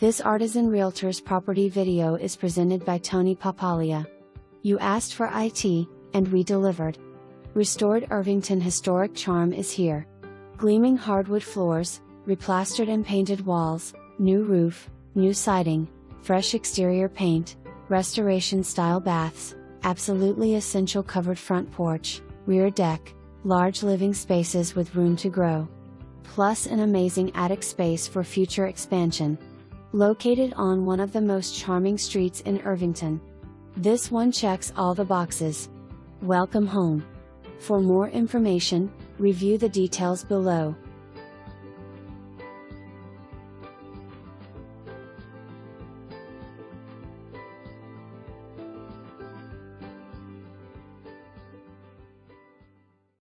This Artisan Realtors property video is presented by Tony Papalia. You asked for IT, and we delivered. Restored Irvington historic charm is here. Gleaming hardwood floors, replastered and painted walls, new roof, new siding, fresh exterior paint, restoration-style baths, absolutely essential covered front porch, rear deck, large living spaces with room to grow. Plus an amazing attic space for future expansion. Located on one of the most charming streets in Irvington. This one checks all the boxes. Welcome home. For more information, review the details below.